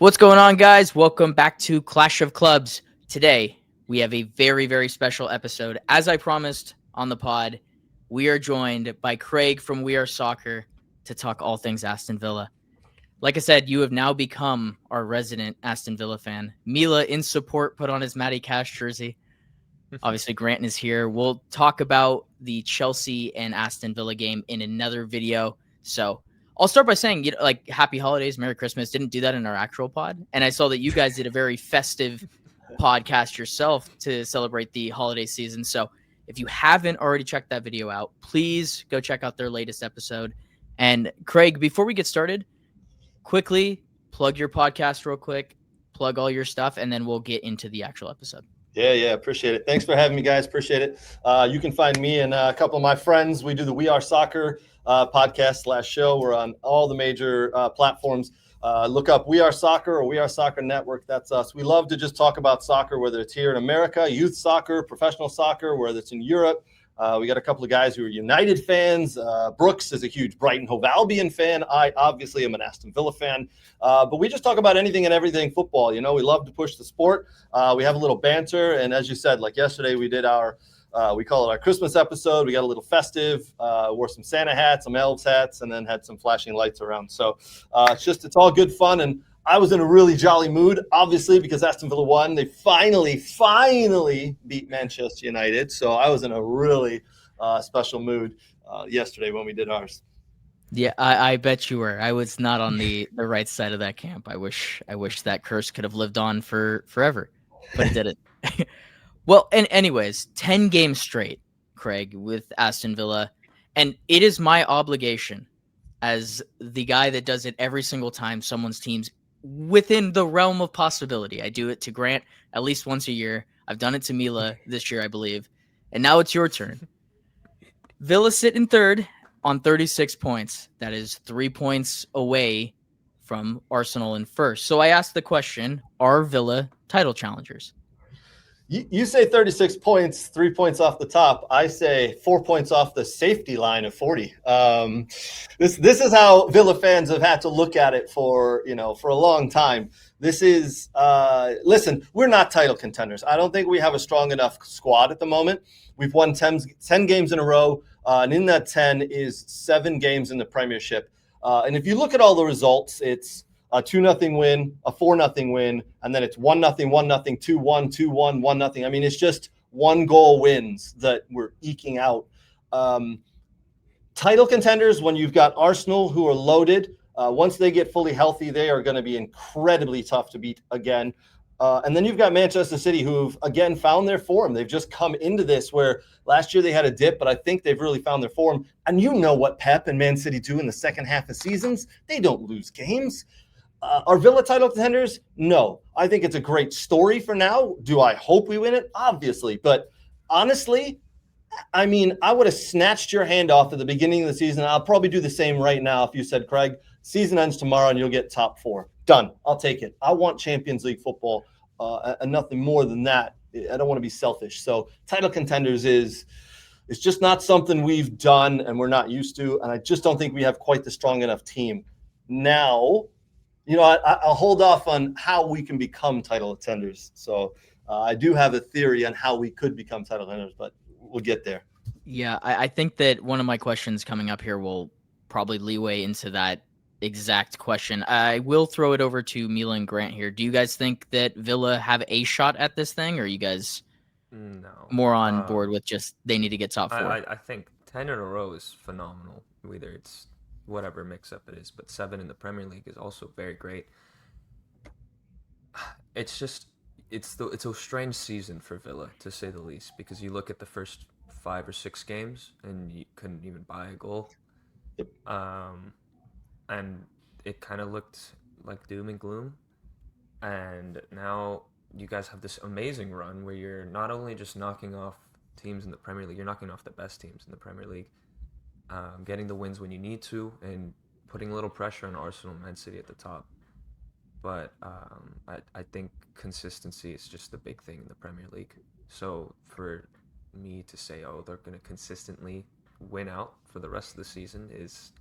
What's going on, guys? Welcome back to Clash of Clubs. Today, we have a very, very special episode. As I promised on the pod, we are joined by Craig from We Are Soccer to talk all things Aston Villa. Like I said, you have now become our resident Aston Villa fan. Mila, in support, put on his Matty Cash jersey. Obviously, Grant is here. We'll talk about the Chelsea and Aston Villa game in another video. So I'll start by saying, happy holidays, Merry Christmas. Didn't do that in our actual pod. And I saw that you guys did a very festive podcast yourself to celebrate the holiday season. So if you haven't already checked that video out, please go check out their latest episode. And Craig, before we get started, quickly plug your podcast real quick, plug all your stuff, and then we'll get into the actual episode. Yeah, appreciate it. Thanks for having me, guys. Appreciate it. You can find me and a couple of my friends. We do the We Are Soccer podcast / show. We're on all the major platforms. Look up We Are Soccer or We Are Soccer Network. That's us. We love to just talk about soccer, whether it's here in America, youth soccer, professional soccer, whether it's in Europe. We got a couple of guys who are United fans. Brooks is a huge Brighton Hove Albion fan. I obviously am an Aston Villa fan. But we just talk about anything and everything football. You know, we love to push the sport. We have a little banter. And as you said, like yesterday, we did our, we call it our Christmas episode. We got a little festive, wore some Santa hats, some elves hats, and then had some flashing lights around. So it's all good fun. And I was in a really jolly mood, obviously, because Aston Villa won. They finally beat Manchester United. So I was in a really special mood yesterday when we did ours. Yeah, I bet you were. I was not on the right side of that camp. I wish that curse could have lived on for forever, but it didn't. Well, and anyways, 10 games straight, Craig, with Aston Villa. And it is my obligation as the guy that does it every single time someone's team's within the realm of possibility. I do it to Grant at least once a year. I've done it to Mila this year, I believe. And now it's your turn. Villa sit in third on 36 points. That is 3 points away from Arsenal in first. So I asked the question, are Villa title challengers? You say 36 points, 3 points off the top. I say 4 points off the safety line of 40. This is how Villa fans have had to look at it for a long time. This is listen, we're not title contenders. I don't think we have a strong enough squad at the moment. We've won 10 games in a row, and in that 10 is 7 games in the Premiership. And if you look at all the results, it's a 2-0 win, a 4-0 win, and then it's 1-0, 1-0, 2-1, 2-1, 1-0. I mean, it's just 1-goal wins that we're eking out. Title contenders, when you've got Arsenal who are loaded, once they get fully healthy, they are going to be incredibly tough to beat again. And then you've got Manchester City who've, again, found their form. They've just come into this where last year they had a dip, but I think they've really found their form. And you know what Pep and Man City do in the second half of seasons. They don't lose games. Are Villa title contenders? No. I think it's a great story for now. Do I hope we win it? Obviously. But honestly, I mean, I would have snatched your hand off at the beginning of the season. I'll probably do the same right now if you said, Craig, season ends tomorrow and you'll get top 4. Done. I'll take it. I want Champions League football and nothing more than that. I don't want to be selfish. So title contenders it's just not something we've done and we're not used to. And I just don't think we have quite the strong enough team. Now, I'll hold off on how we can become title contenders. So I do have a theory on how we could become title contenders, but we'll get there. Yeah, I think that one of my questions coming up here will probably leeway into that exact question. I will throw it over to Mila and Grant here. Do you guys think that Villa have a shot at this thing, or are you guys more on board with just they need to get top 4? I think 10 in a row is phenomenal, whether it's whatever mix-up it is, but 7 in the Premier League is also very great. It's a strange season for Villa, to say the least, because you look at the first 5 or 6 games and you couldn't even buy a goal. Yep. And it kind of looked like doom and gloom. And now you guys have this amazing run where you're not only just knocking off teams in the Premier League, you're knocking off the best teams in the Premier League. Getting the wins when you need to, and putting a little pressure on Arsenal and Man City at the top. But I think consistency is just the big thing in the Premier League. So for me to say, they're going to consistently win out for the rest of the season is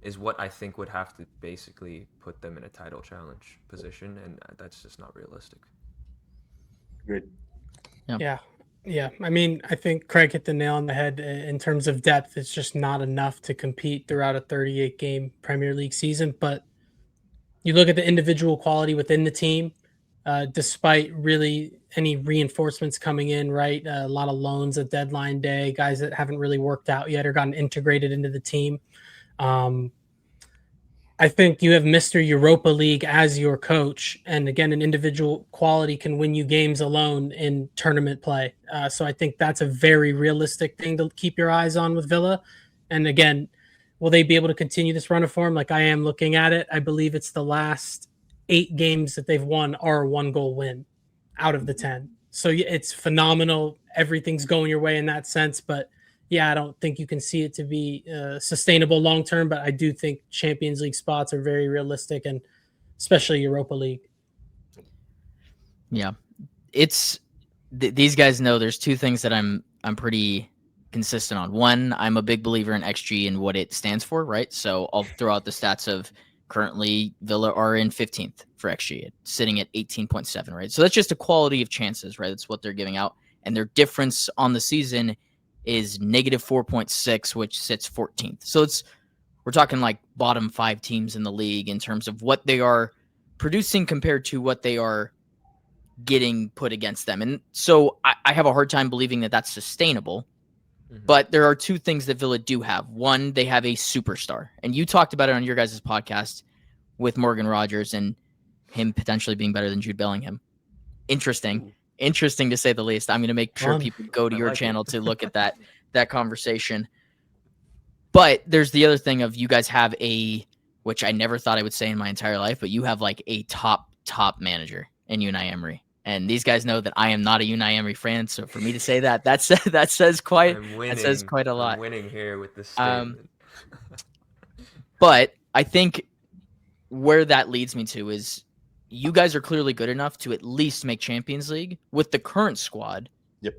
is what I think would have to basically put them in a title challenge position, and that's just not realistic. Good. Yeah. I mean, I think Craig hit the nail on the head in terms of depth. It's just not enough to compete throughout a 38 game Premier League season. But you look at the individual quality within the team, despite really any reinforcements coming in, right? A lot of loans at deadline day, guys that haven't really worked out yet or gotten integrated into the team. I think you have Mr. Europa League as your coach. And again, an individual quality can win you games alone in tournament play. So I think that's a very realistic thing to keep your eyes on with Villa. And again, will they be able to continue this run of form? Like I am looking at it. I believe it's the last 8 games that they've won are a 1-goal win out of the 10. So it's phenomenal. Everything's going your way in that sense. But yeah, I don't think you can see it to be sustainable long term, but I do think Champions League spots are very realistic, and especially Europa League. Yeah, it's these guys know there's 2 things that I'm pretty consistent on. One, I'm a big believer in XG and what it stands for, right? So I'll throw out the stats of currently Villa are in 15th for XG, sitting at 18.7, right? So that's just a quality of chances, right? That's what they're giving out, and their difference on the season is negative 4.6, which sits 14th. So we're talking like bottom 5 teams in the league in terms of what they are producing compared to what they are getting put against them. And so I have a hard time believing that that's sustainable. Mm-hmm. But there are 2 things that Villa do have. One, they have a superstar. And you talked about it on your guys' podcast with Morgan Rogers and him potentially being better than Jude Bellingham. Interesting. Ooh. Interesting to say the least. I'm going to make sure people go to your channel to look at that conversation. But there's the other thing of you guys have which I never thought I would say in my entire life, but you have like a top manager in Unai Emery. And these guys know that I am not a Unai Emery fan, so for me to say that says quite a lot. I'm winning here with this statement. But I think where that leads me to is you guys are clearly good enough to at least make Champions League with the current squad. Yep.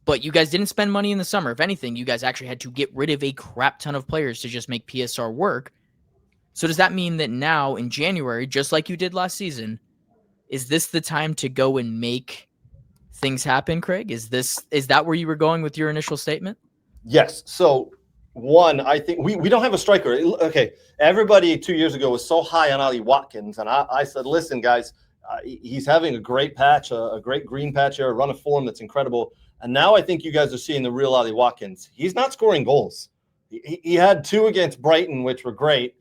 But you guys didn't spend money in the summer. If anything, you guys actually had to get rid of a crap ton of players to just make PSR work. So does that mean that now in January, just like you did last season, is this the time to go and make things happen, Craig? Is that where you were going with your initial statement? Yes. So one, I think we don't have a striker. Okay, everybody 2 years ago was so high on Ollie Watkins, and I said, listen, guys, he's having a great patch, a great green patch here, a run of form that's incredible. And now I think you guys are seeing the real Ollie Watkins. He's not scoring goals. He had 2 against Brighton, which were great.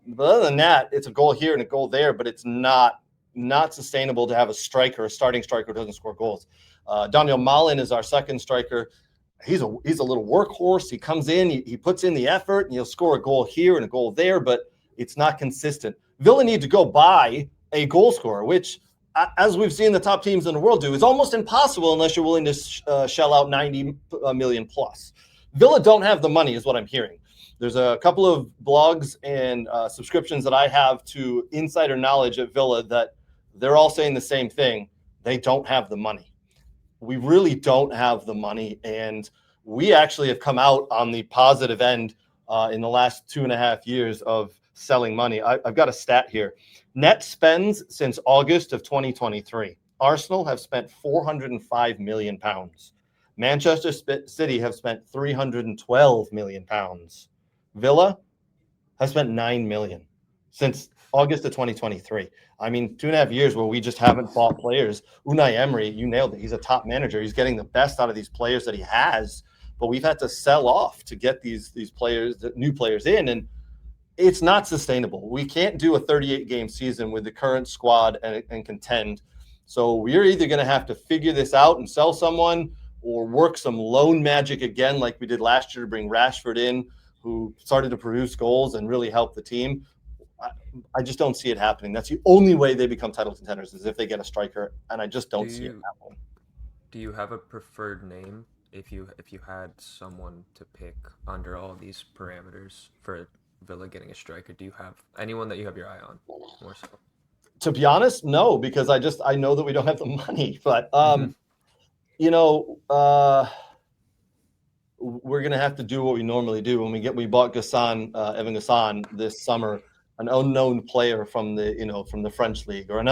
But other than that, it's a goal here and a goal there, but it's not sustainable to have a starting striker who doesn't score goals. Daniel Malin is our second striker. He's a little workhorse. He comes in, he puts in the effort, and he'll score a goal here and a goal there, but it's not consistent. Villa need to go buy a goal scorer, which, as we've seen the top teams in the world do, is almost impossible unless you're willing to shell out 90 million plus. Villa don't have the money, is what I'm hearing. There's a couple of blogs and subscriptions that I have to insider knowledge at Villa that they're all saying the same thing. They don't have the money. We really don't have the money, and we actually have come out on the positive end in the last 2.5 years of selling money. I've got a stat here. Net spends since August of 2023. Arsenal have spent £405 million. Manchester City have spent £312 million. Villa has spent $9 million since August of 2023. I mean, 2.5 years where we just haven't bought players. Unai Emery, you nailed it. He's a top manager. He's getting the best out of these players that he has, but we've had to sell off to get these players, new players in, and it's not sustainable. We can't do a 38-game season with the current squad and contend. So we're either going to have to figure this out and sell someone or work some loan magic again like we did last year to bring Rashford in, who started to produce goals and really help the team. I just don't see it happening. That's the only way they become title contenders is if they get a striker, and I just don't see it happening. Do you have a preferred name if you had someone to pick under all these parameters for Villa getting a striker? Do you have anyone that you have your eye on more so? To be honest, no, because I know that we don't have the money. But we're going to have to do what we normally do. When we bought Evan Gassan this summer, an unknown player from the French league, or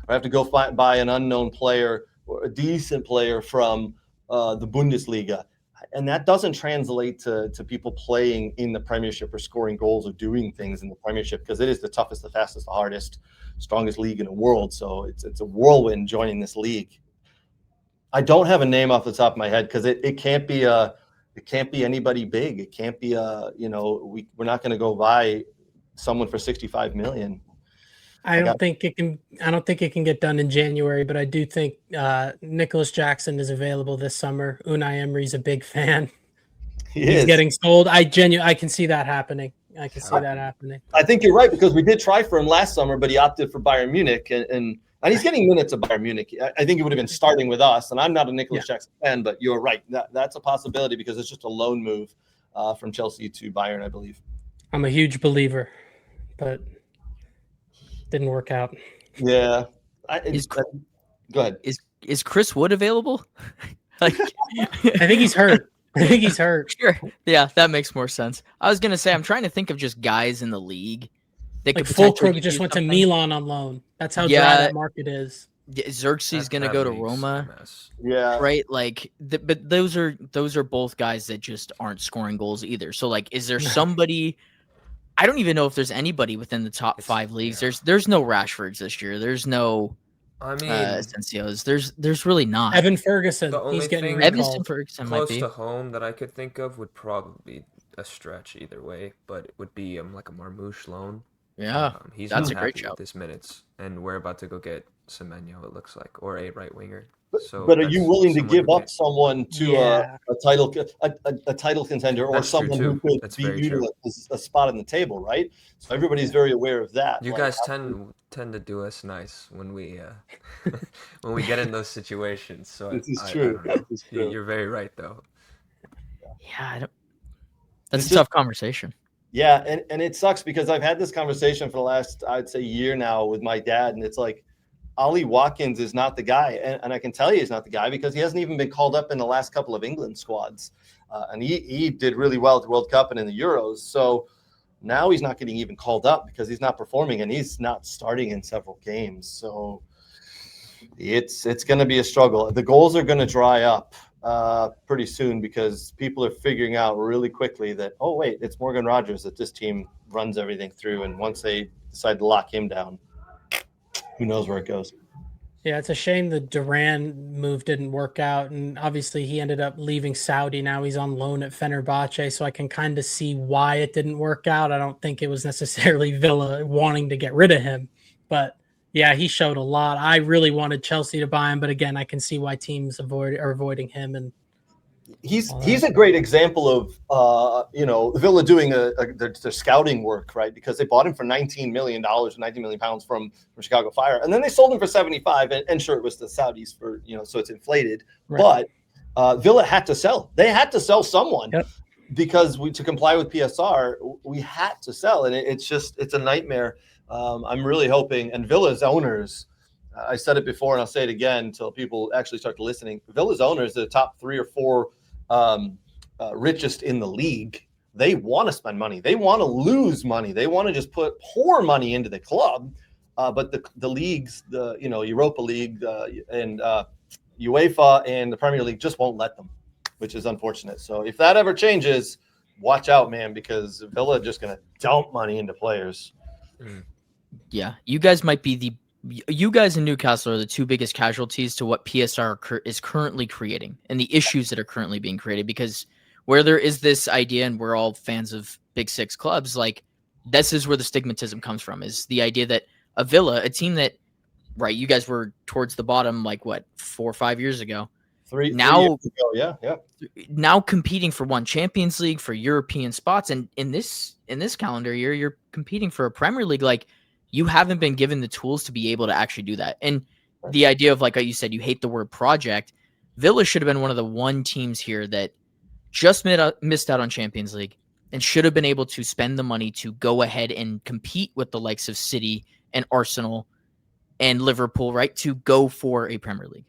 have to go buy an unknown player or a decent player from the Bundesliga. And that doesn't translate to people playing in the Premiership or scoring goals or doing things in the Premiership, because it is the toughest, the fastest, the hardest, strongest league in the world. So it's a whirlwind joining this league. I don't have a name off the top of my head, because it can't be anybody big. It can't be we're not going to go buy someone for 65 million. I don't think it can get done in January, but I do think Nicholas Jackson is available this summer. Unai Emery's a big fan. He's getting sold. I can see that happening. I think you're right, because we did try for him last summer, but he opted for Bayern Munich, and he's getting minutes at Bayern Munich. I think he would have been starting with us, and I'm not a Nicholas Jackson fan, but you're right. That's a possibility, because it's just a loan move from Chelsea to Bayern, I believe. I'm a huge believer, but didn't work out. Yeah. Go ahead. Is Chris Wood available? I think he's hurt. Sure. Yeah, that makes more sense. I was gonna say, I'm trying to think of just guys in the league that like Fulkrug just went to Milan on loan. That's how dry that market is. Xerxes gonna go to Roma. Yeah. Right. Like, but those are both guys that just aren't scoring goals either. So like, is there somebody? I don't even know if there's anybody within the top 5 leagues. Yeah. There's no Rashfords this year. There's no Asensios. There's really not. Evan Ferguson. The only he's getting thing Evan Ferguson close might be to home that I could think of would probably be a stretch either way, but it would be like a Marmouche loan. Yeah, he's that's not a great happy shout. with his minutes, and we're about to go get Semenyo, it looks like, or a right winger. But are you willing to give up someone to a title contender, or someone who could be utilized a spot on the table, right? So everybody's very aware of that. You guys tend to do us nice when we when we get in those situations. So this is true. You're very right, though. Yeah, that's a tough conversation. Yeah, and it sucks, because I've had this conversation for the last, I'd say, year now with my dad, and it's like, Ollie Watkins is not the guy, and I can tell you he's not the guy, because he hasn't even been called up in the last couple of England squads, and he did really well at the World Cup and in the Euros. So now he's not getting even called up because he's not performing, and he's not starting in several games. So it's going to be a struggle. The goals are going to dry up pretty soon, because people are figuring out really quickly that, oh wait, it's Morgan Rogers that this team runs everything through, and once they decide to lock him down, who knows where it goes. Yeah, it's a shame the Duran move didn't work out, and obviously he ended up leaving Saudi. Now he's on loan at Fenerbahce, so I can kind of see why it didn't work out. I don't think it was necessarily Villa wanting to get rid of him, but yeah, he showed a lot. I really wanted Chelsea to buy him, but again, I can see why teams are avoiding him. And he's a great example of Villa doing their scouting work, right? Because they bought him for $19 million, 19 million pounds from Chicago Fire, and then they sold him for 75. And sure, it was the Saudis for so it's inflated. Right. But Villa had to sell. They had to sell someone. Yep. Because to comply with PSR, we had to sell, and it's a nightmare. I'm really hoping, and Villa's owners, I said it before and I'll say it again until people actually start listening. Villa's owners, the top 3 or 4 richest in the league, they want to spend money. They want to lose money. They want to just pour money into the club. But the leagues, the Europa League and UEFA and the Premier League just won't let them, which is unfortunate. So if that ever changes, watch out, man, because Villa just going to dump money into players. Yeah, you guys and Newcastle are the 2 biggest casualties to what PSR is currently creating and the issues that are currently being created, because where there is this idea, and we're all fans of Big 6 clubs, like this is where the stigmatism comes from, is the idea that a Villa, a team that, right, you guys were towards the bottom, like what, 4 or 5 years ago. 3 years ago, yeah. Now competing for one Champions League, for European spots, and in this calendar year, you're competing for a Premier League. Like, you haven't been given the tools to be able to actually do that. And the idea of, like you said, you hate the word project. Villa should have been one of the 1 teams here that just missed out on Champions League and should have been able to spend the money to go ahead and compete with the likes of City and Arsenal and Liverpool, right, to go for a Premier League.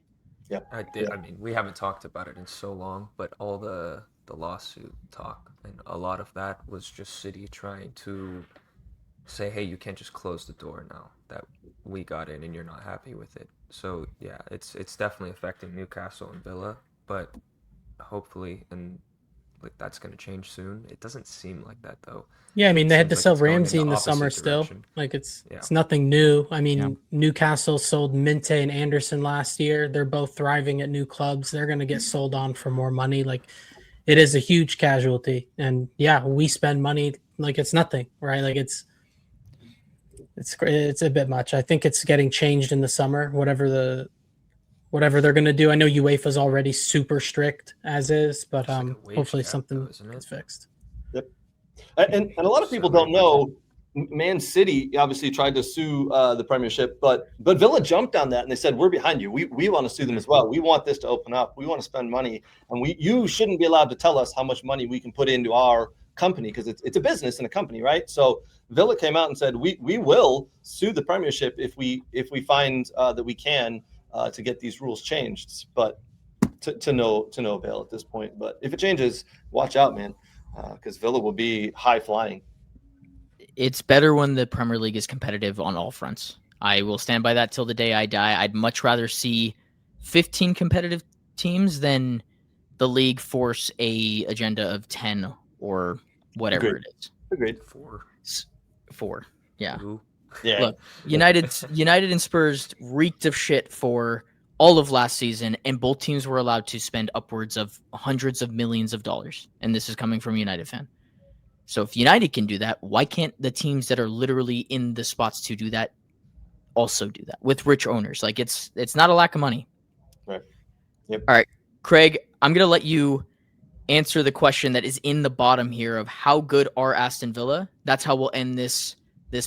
Yeah. I mean, we haven't talked about it in so long, but all the the lawsuit talk, and a lot of that was just City trying to say, hey, you can't just close the door now that we got in and you're not happy with it. So yeah, it's definitely affecting Newcastle and Villa, but hopefully and like that's going to change soon. It doesn't seem like that though. Yeah, I mean, It they had to seems like sell it's going in Ramsey the in the summer opposite still. direction. Like it's Yeah. it's nothing new. I mean, Yeah. Newcastle sold Minte and Anderson last year. They're both thriving at new clubs. They're going to get sold on for more money. Like it is a huge casualty. And yeah, we spend money like it's nothing, right? Like it's a bit much. I think it's getting changed in the summer, whatever they're going to do. I know UEFA's already super strict as is, but It's like a wage hopefully cap, something though, isn't it? gets fixed. Yep. And a lot of people don't know, Man City obviously tried to sue the Premiership, but Villa jumped on that and they said, we're behind you. We want to sue them as well. We want this to open up. We want to spend money, and you shouldn't be allowed to tell us how much money we can put into our company because it's a business and a company, right? So Villa came out and said, we will sue the Premiership if we find that we can to get these rules changed, but to no avail at this point. But if it changes, watch out, man, because Villa will be high flying. It's better when the Premier League is competitive on all fronts. I will stand by that till the day I die. I'd much rather see 15 competitive teams than the league force a agenda of 10 or whatever Agreed. it is. Agreed. 4. Yeah. Ooh. Yeah. Look, United and Spurs reeked of shit for all of last season, and both teams were allowed to spend upwards of hundreds of millions of dollars. And this is coming from a United fan. So if United can do that, why can't the teams that are literally in the spots to do that also do that with rich owners? Like it's not a lack of money. Right. Yep. All right, Craig, I'm going to let you answer the question that is in the bottom here of how good are Aston Villa. That's how we'll end this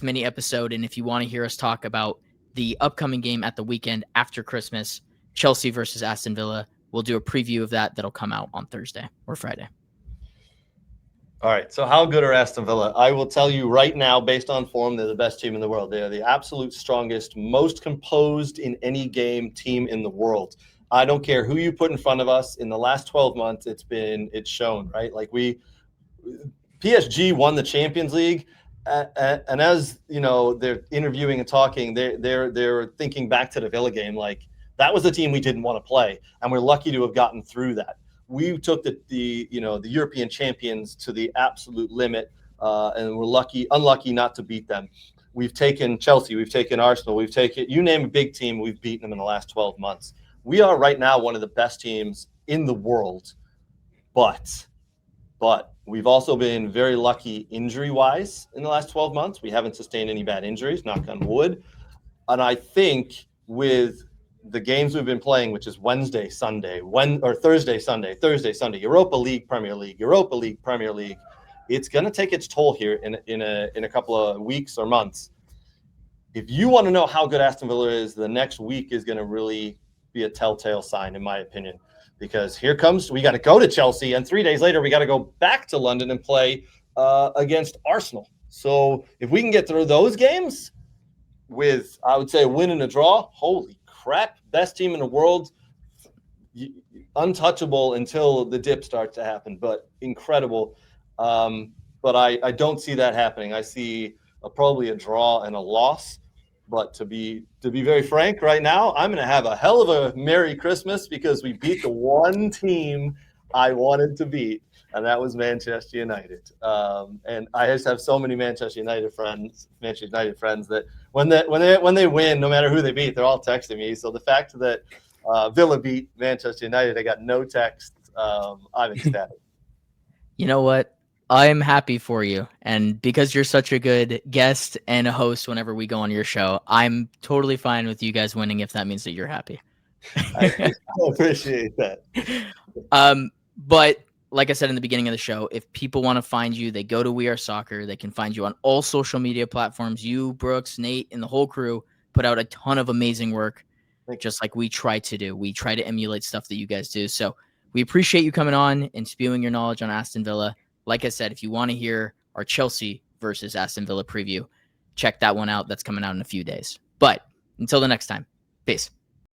mini episode. And if you want to hear us talk about the upcoming game at the weekend after Christmas, Chelsea versus Aston Villa, we'll do a preview of that. That'll come out on Thursday or Friday. All right. So how good are Aston Villa? I will tell you right now, based on form, they're the best team in the world. They are the absolute strongest, most composed in any game team in the world. I don't care who you put in front of us. In the last 12 months, it's shown, right? Like PSG won the Champions League. And as you know, they're interviewing and talking, they're thinking back to the Villa game. Like that was the team we didn't want to play. And we're lucky to have gotten through that. We took the European champions to the absolute limit, and we're unlucky not to beat them. We've taken Chelsea, we've taken Arsenal, you name a big team, we've beaten them in the last 12 months. We are right now one of the best teams in the world, but we've also been very lucky injury-wise in the last 12 months. We haven't sustained any bad injuries, knock on wood. And I think with the games we've been playing, which is Thursday, Sunday, Europa League, Premier League, it's going to take its toll here in a couple of weeks or months. If you want to know how good Aston Villa is, the next week is going to really be a telltale sign, in my opinion, because we got to go to Chelsea, and 3 days later we got to go back to London and play against Arsenal. So if we can get through those games with, I would say, a win and a draw, holy crap, best team in the world, untouchable until the dip starts to happen, but incredible. But I don't see that happening. I see probably a draw and a loss. But to be very frank, right now, I'm going to have a hell of a Merry Christmas because we beat the one team I wanted to beat, and that was Manchester United. And I just have so many Manchester United friends that when they win, no matter who they beat, they're all texting me. So the fact that Villa beat Manchester United, I got no text. I'm ecstatic. You know what? I'm happy for you. And because you're such a good guest and a host whenever we go on your show, I'm totally fine with you guys winning if that means that you're happy. I appreciate that. But like I said in the beginning of the show, if people want to find you, they go to We Are Soccer. They can find you on all social media platforms. You, Brooks, Nate, and the whole crew put out a ton of amazing work, just like we try to do. We try to emulate stuff that you guys do. So we appreciate you coming on and spewing your knowledge on Aston Villa. Like I said, if you want to hear our Chelsea versus Aston Villa preview, check that one out. That's coming out in a few days. But until the next time, peace.